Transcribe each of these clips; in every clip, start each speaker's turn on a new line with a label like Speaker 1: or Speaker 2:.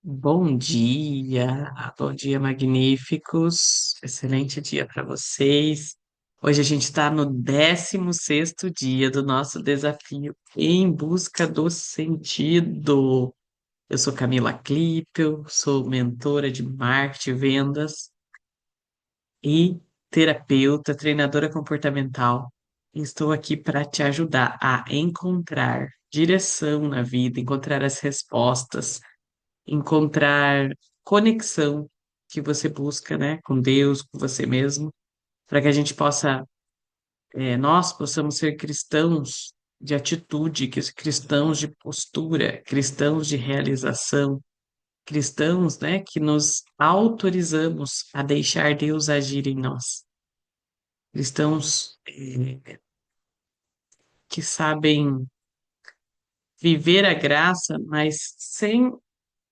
Speaker 1: Bom dia, magníficos. Excelente dia para vocês. Hoje a gente está no 16º dia do nosso desafio em busca do sentido. Eu sou Camila Klippel, sou mentora de marketing, e vendas e terapeuta, treinadora comportamental. Estou aqui para te ajudar a encontrar direção na vida, encontrar as respostas, encontrar conexão que você busca, né, com Deus, com você mesmo, para que a gente possa, nós possamos ser cristãos de atitude, cristãos de postura, cristãos de realização, cristãos, né, que nos autorizamos a deixar Deus agir em nós, cristãos, que sabem viver a graça, mas sem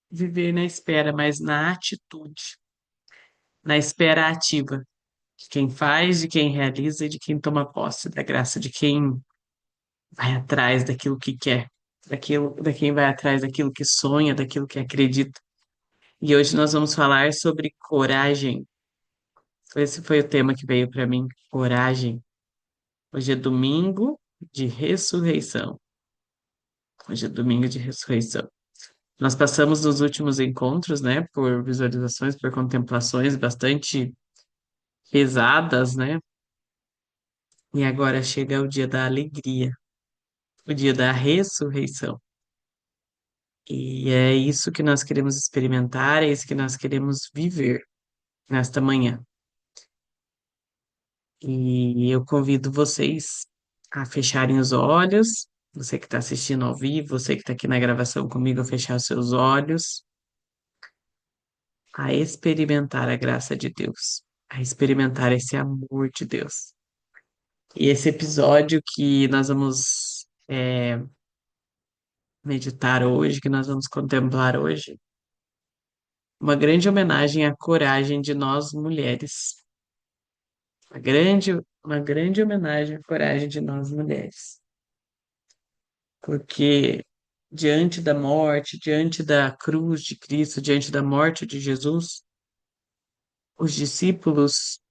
Speaker 1: viver na espera, mas na atitude, na espera ativa de quem faz, de quem realiza e de quem toma posse da graça, de quem vai atrás daquilo que quer, de quem vai atrás daquilo que sonha, daquilo que acredita. E hoje nós vamos falar sobre coragem. Esse foi o tema que veio para mim, coragem. Hoje é domingo de ressurreição. Hoje é domingo de ressurreição. Nós passamos nos últimos encontros, né, por visualizações, por contemplações bastante pesadas, né? E agora chega o dia da alegria, o dia da ressurreição. E é isso que nós queremos experimentar, é isso que nós queremos viver nesta manhã. E eu convido vocês a fecharem os olhos, você que está assistindo ao vivo, você que está aqui na gravação comigo, a fechar os seus olhos, a experimentar a graça de Deus, a experimentar esse amor de Deus. E esse episódio que nós vamos meditar hoje, que nós vamos contemplar hoje, uma grande homenagem à coragem de nós mulheres. Uma grande homenagem à coragem de nós mulheres. Porque diante da morte, diante da cruz de Cristo, diante da morte de Jesus, os discípulos,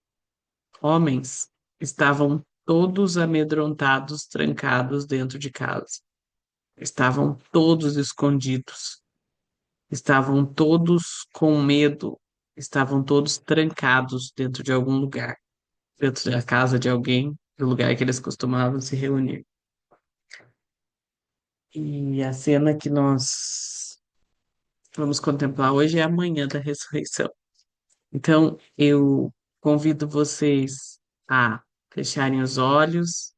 Speaker 1: homens, estavam todos amedrontados, trancados dentro de casa. Estavam todos escondidos. Estavam todos com medo. Estavam todos trancados dentro de algum lugar, dentro da casa de alguém, do lugar que eles costumavam se reunir. E a cena que nós vamos contemplar hoje é a manhã da ressurreição. Então, eu convido vocês a fecharem os olhos,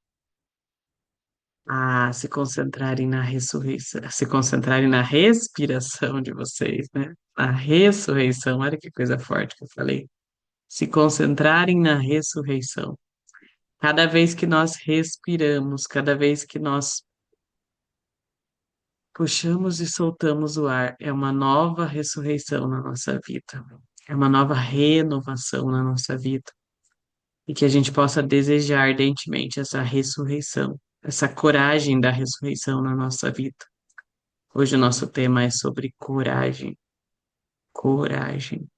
Speaker 1: a se concentrarem na ressurreição, a se concentrarem na respiração de vocês, né? Na ressurreição, olha que coisa forte que eu falei. Se concentrarem na ressurreição. Cada vez que nós respiramos, cada vez que nós puxamos e soltamos o ar, é uma nova ressurreição na nossa vida, é uma nova renovação na nossa vida. E que a gente possa desejar ardentemente essa ressurreição, essa coragem da ressurreição na nossa vida. Hoje o nosso tema é sobre coragem, coragem.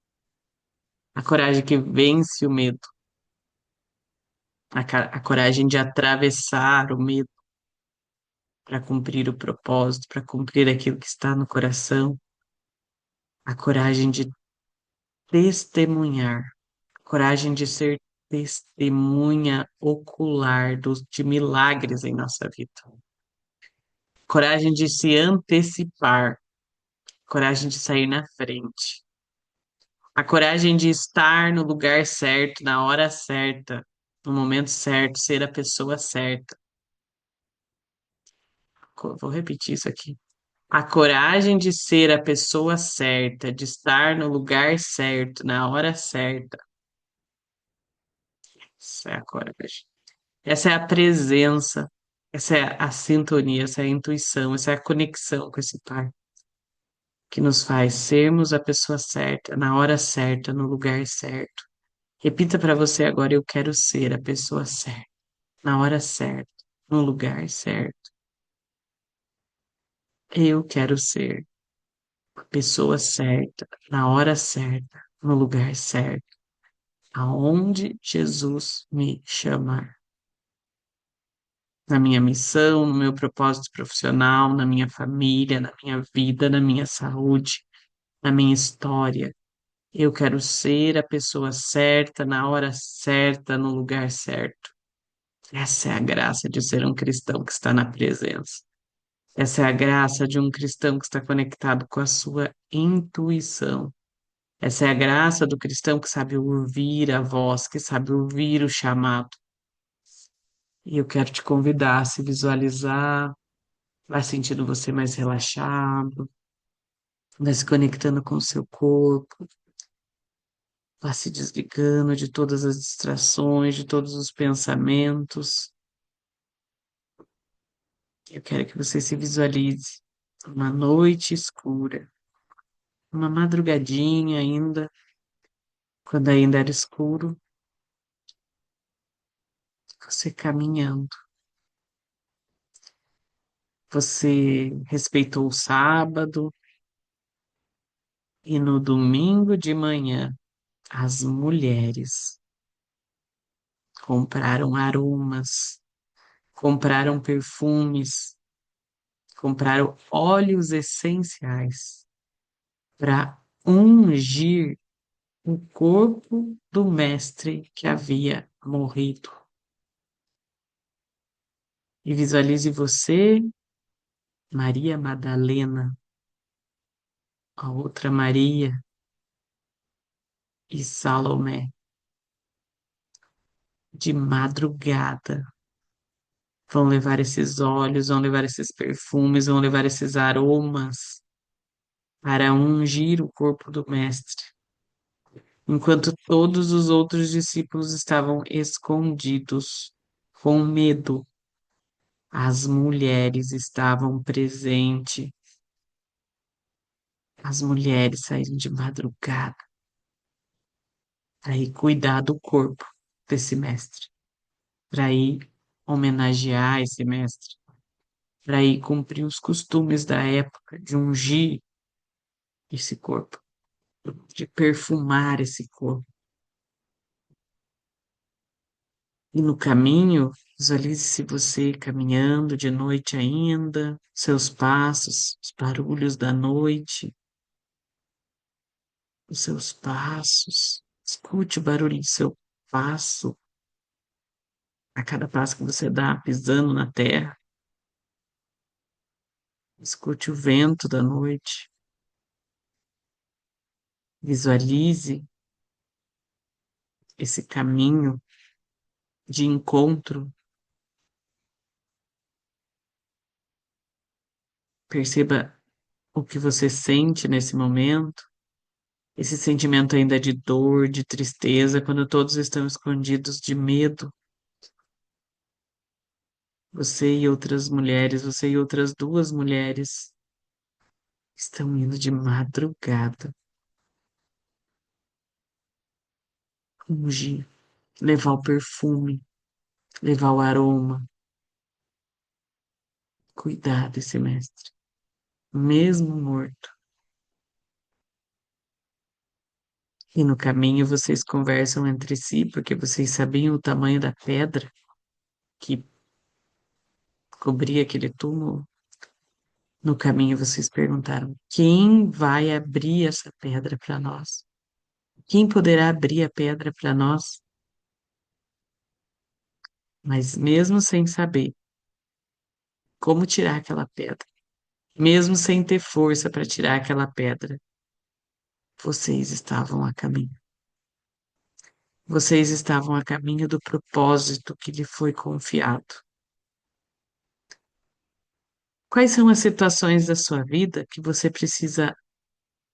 Speaker 1: A coragem que vence o medo, a coragem de atravessar o medo para cumprir o propósito, para cumprir aquilo que está no coração, a coragem de testemunhar, coragem de ser testemunha ocular de milagres em nossa vida, coragem de se antecipar, coragem de sair na frente, a coragem de estar no lugar certo, na hora certa, no momento certo, ser a pessoa certa. Vou repetir isso aqui. A coragem de ser a pessoa certa, de estar no lugar certo, na hora certa. Essa é a coragem. Essa é a presença, essa é a sintonia, essa é a intuição, essa é a conexão com esse Pai, que nos faz sermos a pessoa certa, na hora certa, no lugar certo. Repita para você agora: eu quero ser a pessoa certa, na hora certa, no lugar certo. Eu quero ser. pessoa certa, na hora certa, no lugar certo, aonde Jesus me chamar. Na minha missão, no meu propósito profissional, na minha família, na minha vida, na minha saúde, na minha história. Eu quero ser a pessoa certa, na hora certa, no lugar certo. Essa é a graça de ser um cristão que está na presença. Essa é a graça de um cristão que está conectado com a sua intuição. Essa é a graça do cristão que sabe ouvir a voz, que sabe ouvir o chamado. E eu quero te convidar a se visualizar, vai sentindo você mais relaxado, vai se conectando com o seu corpo, vai se desligando de todas as distrações, de todos os pensamentos. Eu quero que você se visualize uma noite escura, uma madrugadinha ainda, quando ainda era escuro, você caminhando. Você respeitou o sábado e no domingo de manhã as mulheres compraram aromas, compraram perfumes, compraram óleos essenciais para ungir o corpo do mestre que havia morrido. E visualize você, Maria Madalena, a outra Maria e Salomé, de madrugada. Vão levar esses óleos, vão levar esses perfumes, vão levar esses aromas para ungir o corpo do Mestre, enquanto todos os outros discípulos estavam escondidos, com medo. As mulheres estavam presentes. As mulheres saíram de madrugada para ir cuidar do corpo desse mestre, para ir homenagear esse mestre, para ir cumprir os costumes da época de ungir esse corpo, de perfumar esse corpo. E no caminho, visualize-se você caminhando de noite ainda, seus passos, os barulhos da noite, os seus passos. Escute o barulho do seu passo, a cada passo que você dá pisando na terra. Escute o vento da noite. Visualize esse caminho de encontro. Perceba o que você sente nesse momento. Esse sentimento ainda de dor, de tristeza, quando todos estão escondidos de medo. Você e outras mulheres, você e outras duas mulheres estão indo de madrugada, ungir, levar o perfume, levar o aroma, cuidar desse mestre, mesmo morto. E no caminho vocês conversam entre si, porque vocês sabiam o tamanho da pedra que cobria aquele túmulo. No caminho vocês perguntaram: quem vai abrir essa pedra para nós? Quem poderá abrir a pedra para nós? Mas mesmo sem saber como tirar aquela pedra, mesmo sem ter força para tirar aquela pedra, vocês estavam a caminho. Vocês estavam a caminho do propósito que lhe foi confiado. Quais são as situações da sua vida que você precisa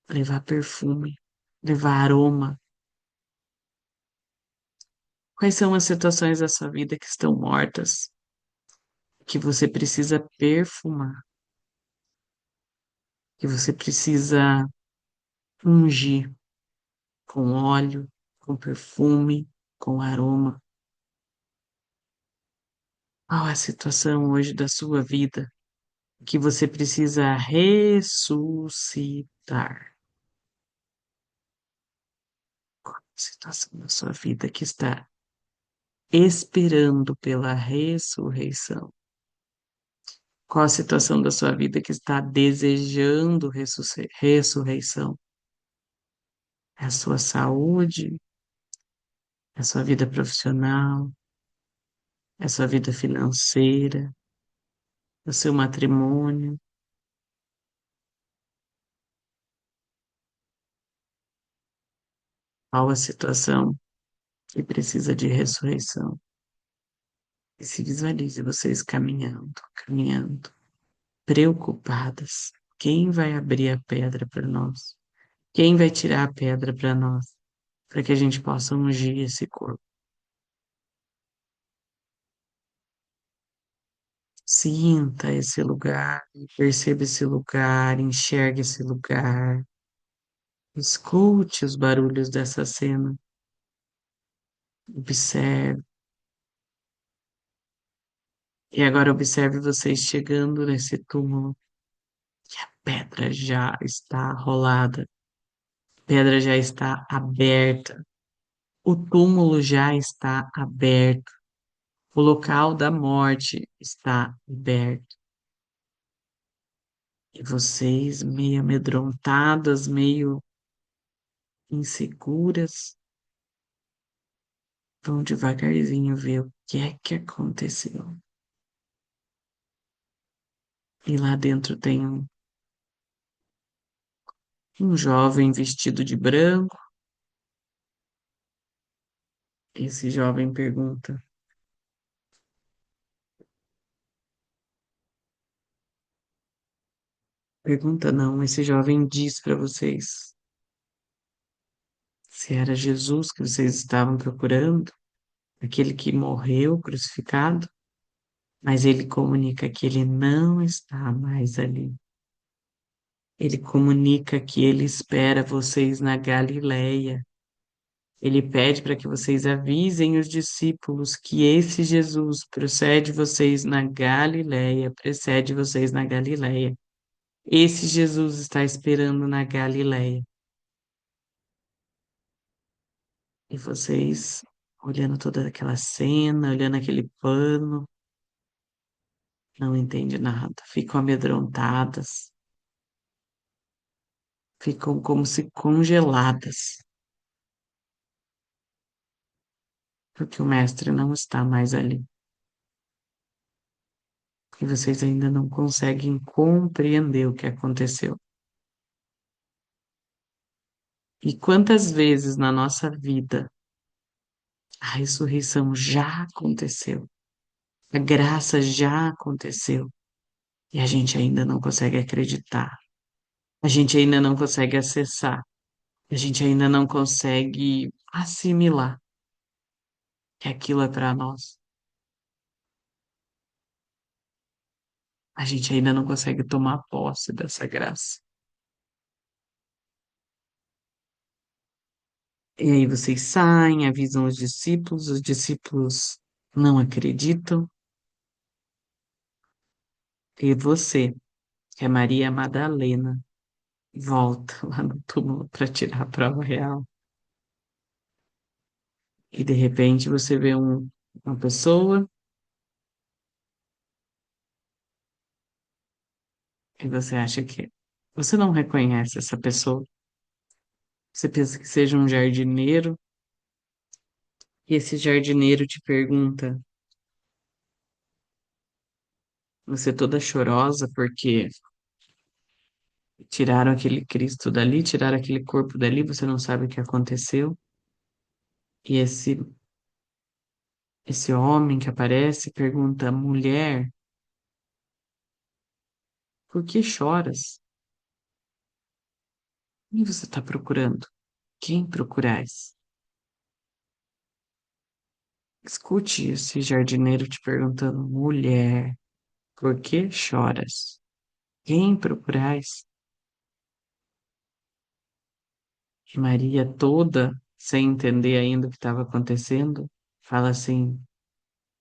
Speaker 1: levar perfume, levar aroma? Quais são as situações da sua vida que estão mortas, que você precisa perfumar, que você precisa ungir com óleo, com perfume, com aroma? Qual é a situação hoje da sua vida que você precisa ressuscitar? qual a situação da sua vida que está esperando pela ressurreição? Qual a situação da sua vida que está desejando ressurreição? É a sua saúde? É a sua vida profissional? É a sua vida financeira? É o seu matrimônio? Qual a situação que precisa de ressurreição? E se visualize vocês caminhando, caminhando, preocupadas. Quem vai abrir a pedra para nós? Quem vai tirar a pedra para nós? Para que a gente possa ungir esse corpo. Sinta esse lugar, perceba esse lugar, enxergue esse lugar, escute os barulhos dessa cena, observe. E agora observe vocês chegando nesse túmulo. A pedra já está rolada, a pedra já está aberta, o túmulo já está aberto, o local da morte está aberto. E vocês, meio amedrontadas, meio inseguras, vão devagarzinho ver o que é que aconteceu. E lá dentro tem um jovem vestido de branco. Esse jovem pergunta não, esse jovem diz para vocês se era Jesus que vocês estavam procurando, aquele que morreu crucificado, mas ele comunica que ele não está mais ali. Ele comunica que ele espera vocês na Galileia. Ele pede para que vocês avisem os discípulos que esse Jesus procede vocês na Galileia, precede vocês na Galileia. Esse Jesus está esperando na Galileia. E vocês, olhando toda aquela cena, olhando aquele pano, não entendem nada, ficam amedrontadas, ficam como se congeladas, porque o mestre não está mais ali. E vocês ainda não conseguem compreender o que aconteceu. E quantas vezes na nossa vida a ressurreição já aconteceu, a graça já aconteceu, e a gente ainda não consegue acreditar, a gente ainda não consegue acessar, a gente ainda não consegue assimilar que aquilo é para nós. A gente ainda não consegue tomar posse dessa graça. E aí vocês saem, avisam os discípulos não acreditam, e você, que é Maria Madalena, volta lá no túmulo para tirar a prova real. E de repente você vê uma pessoa e você acha que você não reconhece essa pessoa. Você pensa que seja um jardineiro e esse jardineiro te pergunta, você toda chorosa porque tiraram aquele Cristo dali, tiraram aquele corpo dali, você não sabe o que aconteceu. E esse homem que aparece pergunta, mulher, por que choras? Quem você está procurando? Quem procurais? Escute esse jardineiro te perguntando, mulher, por que choras? Quem procurais? E Maria, toda sem entender ainda o que estava acontecendo, fala assim: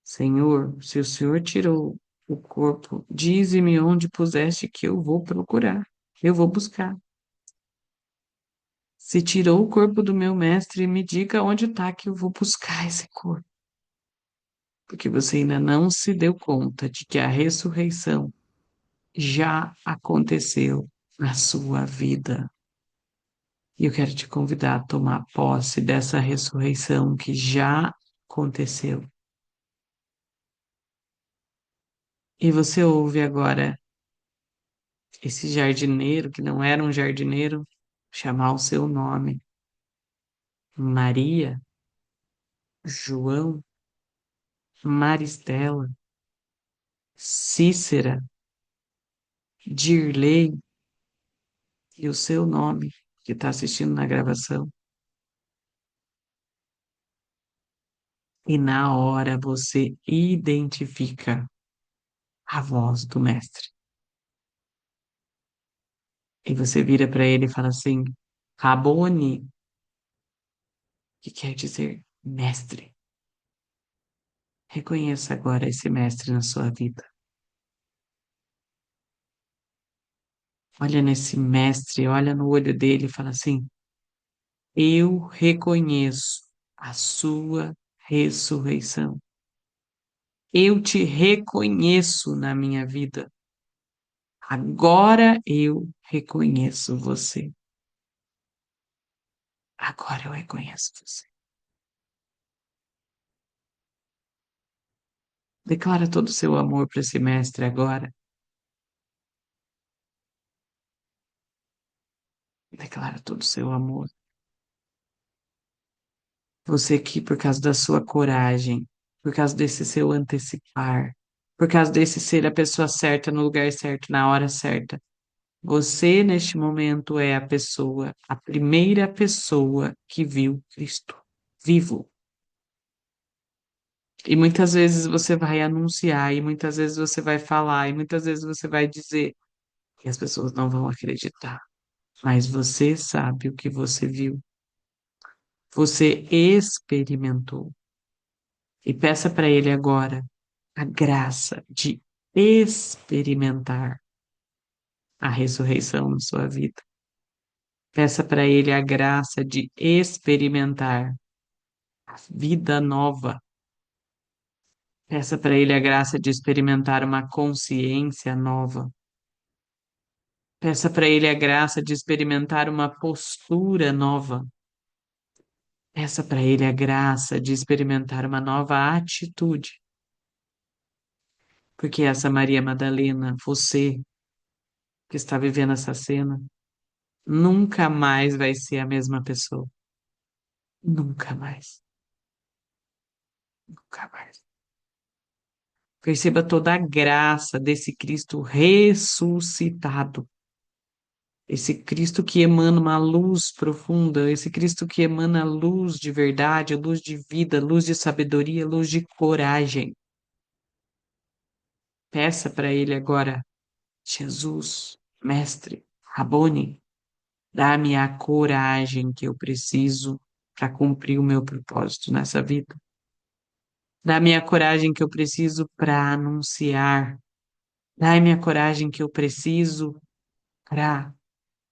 Speaker 1: Senhor, se o Senhor tirou o corpo, dize-me onde puseste que eu vou procurar, eu vou buscar. Se tirou o corpo do meu mestre, me diga onde está que eu vou buscar esse corpo. Porque você ainda não se deu conta de que a ressurreição já aconteceu na sua vida. E eu quero te convidar a tomar posse dessa ressurreição que já aconteceu. E você ouve agora esse jardineiro, que não era um jardineiro, chamar o seu nome: Maria, João, Maristela, Cícera, Dirley e o seu nome, que está assistindo na gravação. E na hora você identifica a voz do mestre. E você vira para ele e fala assim: Rabone, que quer dizer mestre. Reconheça agora esse mestre na sua vida. Olha nesse mestre, olha no olho dele e fala assim: eu reconheço a sua ressurreição. Eu te reconheço na minha vida. Agora eu reconheço você. Agora eu reconheço você. Declara todo o seu amor para esse mestre agora. Declara todo o seu amor. Você que, por causa da sua coragem, por causa desse seu antecipar, por causa desse ser a pessoa certa no lugar certo, na hora certa, você, neste momento, é a pessoa, a primeira pessoa que viu Cristo vivo. E muitas vezes você vai anunciar, e muitas vezes você vai falar, e muitas vezes você vai dizer, e as pessoas não vão acreditar. Mas você sabe o que você viu. Você experimentou. E peça para Ele agora a graça de experimentar a ressurreição na sua vida. Peça para Ele a graça de experimentar a vida nova. Peça para Ele a graça de experimentar uma consciência nova. Peça para Ele a graça de experimentar uma postura nova. Peça para Ele a graça de experimentar uma nova atitude. Porque essa Maria Madalena, você que está vivendo essa cena, nunca mais vai ser a mesma pessoa. Nunca mais. Nunca mais. Perceba toda a graça desse Cristo ressuscitado. Esse Cristo que emana uma luz profunda, esse Cristo que emana luz de verdade, luz de vida, luz de sabedoria, luz de coragem. Peça para Ele agora, Jesus, Mestre, Rabone, dá-me a coragem que eu preciso para cumprir o meu propósito nessa vida. Dá-me a coragem que eu preciso para anunciar. Dá-me a coragem que eu preciso para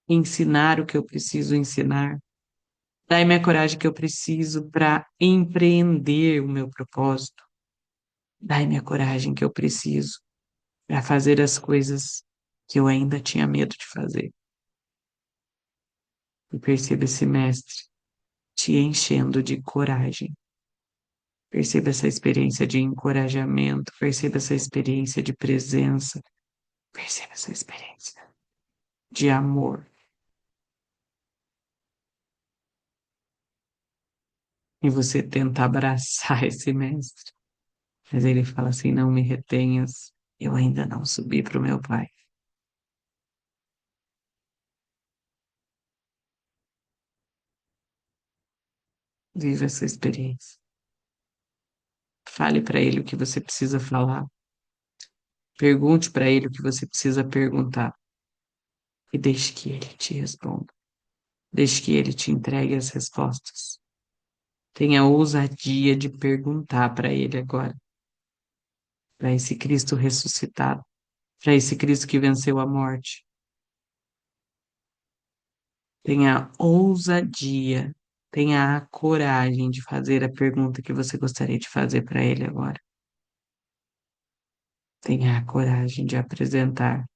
Speaker 1: ensinar o que eu preciso ensinar. Dai-me a coragem que eu preciso para empreender o meu propósito. Dai-me a coragem que eu preciso para fazer as coisas que eu ainda tinha medo de fazer. E perceba esse mestre te enchendo de coragem. Perceba essa experiência de encorajamento, perceba essa experiência de presença, perceba essa experiência de amor. E você tenta abraçar esse mestre, mas ele fala assim: não me retenhas, eu ainda não subi para o meu pai. Viva essa experiência. Fale para ele o que você precisa falar. Pergunte para ele o que você precisa perguntar. E deixe que ele te responda. Deixe que ele te entregue as respostas. Tenha a ousadia de perguntar para ele agora. Para esse Cristo ressuscitado. Para esse Cristo que venceu a morte. Tenha ousadia, tenha a coragem de fazer a pergunta que você gostaria de fazer para ele agora. Tenha a coragem de apresentar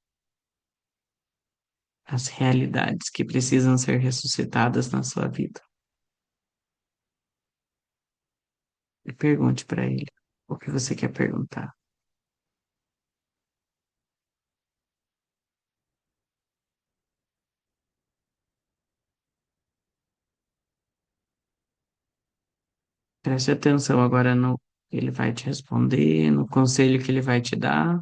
Speaker 1: as realidades que precisam ser ressuscitadas na sua vida. E pergunte para ele o que você quer perguntar. Preste atenção agora no que ele vai te responder, no conselho que ele vai te dar,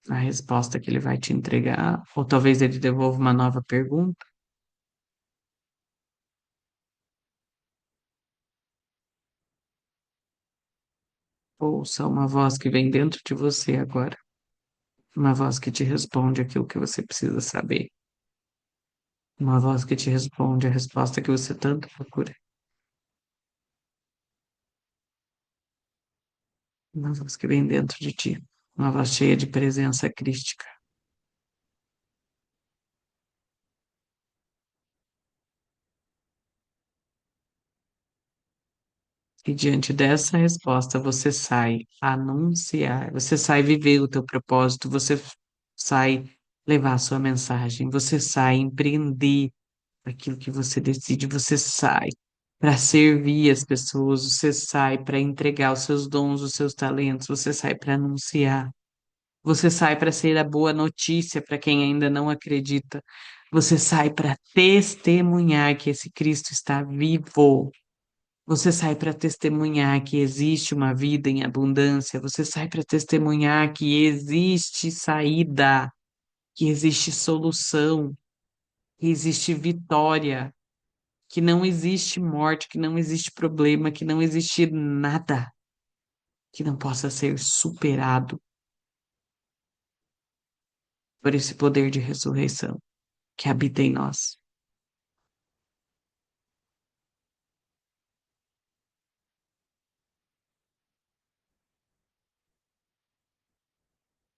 Speaker 1: na resposta que ele vai te entregar, ou talvez ele devolva uma nova pergunta. Ouça uma voz que vem dentro de você agora, uma voz que te responde aquilo que você precisa saber, uma voz que te responde a resposta que você tanto procura, uma voz que vem dentro de ti, uma voz cheia de presença crística. E diante dessa resposta, você sai a anunciar, você sai viver o teu propósito, você sai levar a sua mensagem, você sai empreender aquilo que você decide, você sai para servir as pessoas, você sai para entregar os seus dons, os seus talentos, você sai para anunciar, você sai para ser a boa notícia para quem ainda não acredita, você sai para testemunhar que esse Cristo está vivo. Você sai para testemunhar que existe uma vida em abundância, você sai para testemunhar que existe saída, que existe solução, que existe vitória, que não existe morte, que não existe problema, que não existe nada que não possa ser superado por esse poder de ressurreição que habita em nós.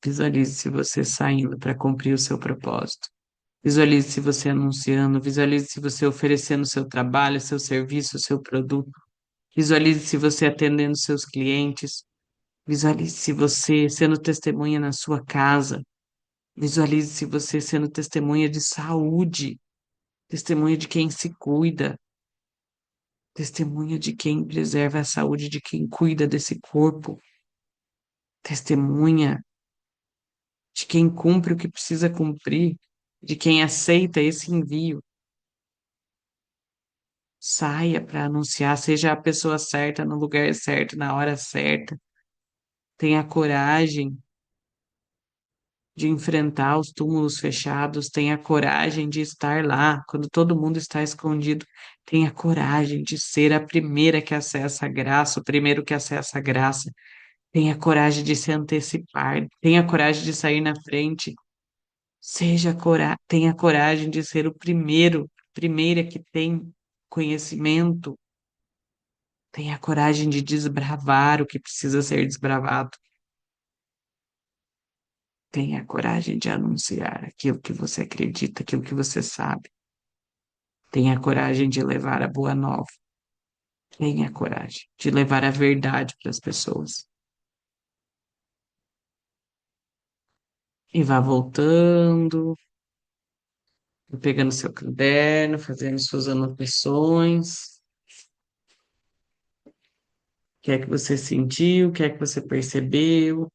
Speaker 1: Visualize-se você saindo para cumprir o seu propósito. Visualize-se você anunciando, visualize-se você oferecendo seu trabalho, seu serviço, seu produto. Visualize-se você atendendo seus clientes. Visualize-se você sendo testemunha na sua casa. Visualize-se você sendo testemunha de saúde, testemunha de quem se cuida, testemunha de quem preserva a saúde, de quem cuida desse corpo, testemunha de quem cumpre o que precisa cumprir, de quem aceita esse envio. Saia para anunciar, seja a pessoa certa no lugar certo, na hora certa. Tenha coragem de enfrentar os túmulos fechados, tenha coragem de estar lá quando todo mundo está escondido. Tenha coragem de ser a primeira que acessa a graça, o primeiro que acessa a graça. Tenha coragem de se antecipar, tenha coragem de sair na frente. Tenha coragem de ser o primeiro, primeira que tem conhecimento. Tenha coragem de desbravar o que precisa ser desbravado. Tenha coragem de anunciar aquilo que você acredita, aquilo que você sabe. Tenha coragem de levar a boa nova. Tenha coragem de levar a verdade para as pessoas. E vá voltando, pegando seu caderno, fazendo suas anotações. O que é que você sentiu? O que é que você percebeu?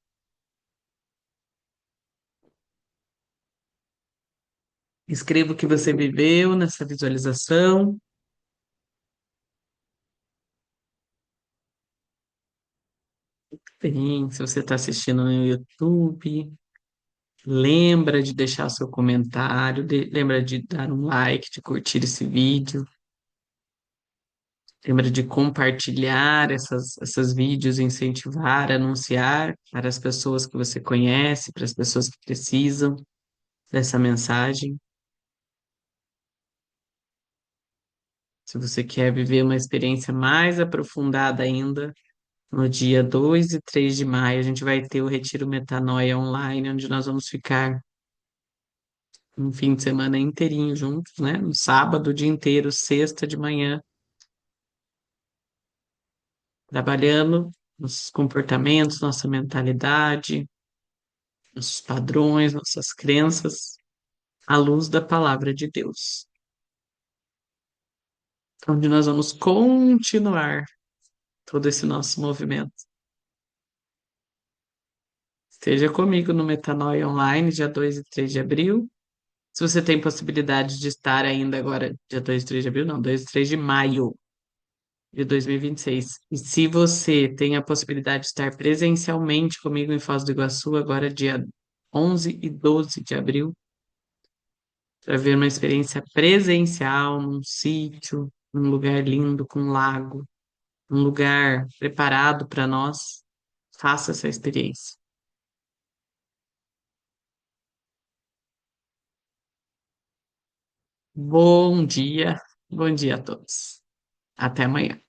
Speaker 1: Escreva o que você viveu nessa visualização. Bem, se você está assistindo no YouTube, lembra de deixar seu comentário, lembra de dar um like, de curtir esse vídeo, lembra de compartilhar essas vídeos, incentivar, anunciar para as pessoas que você conhece, para as pessoas que precisam dessa mensagem. Se você quer viver uma experiência mais aprofundada ainda, no dia 2 e 3 de maio, a gente vai ter o Retiro Metanoia online, onde nós vamos ficar um fim de semana inteirinho juntos, né? No sábado, o dia inteiro, sexta de manhã, trabalhando nossos comportamentos, nossa mentalidade, nossos padrões, nossas crenças, à luz da palavra de Deus, onde nós vamos continuar todo esse nosso movimento. Esteja comigo no Metanoia Online, dia 2 e 3 de abril. Se você tem possibilidade de estar ainda agora, dia 2 e 3 de abril, não, 2 e 3 de maio de 2026. E se você tem a possibilidade de estar presencialmente comigo em Foz do Iguaçu, agora dia 11 e 12 de abril, para ver uma experiência presencial num sítio, num lugar lindo, com um lago, um lugar preparado para nós, faça essa experiência. Bom dia a todos. Até amanhã.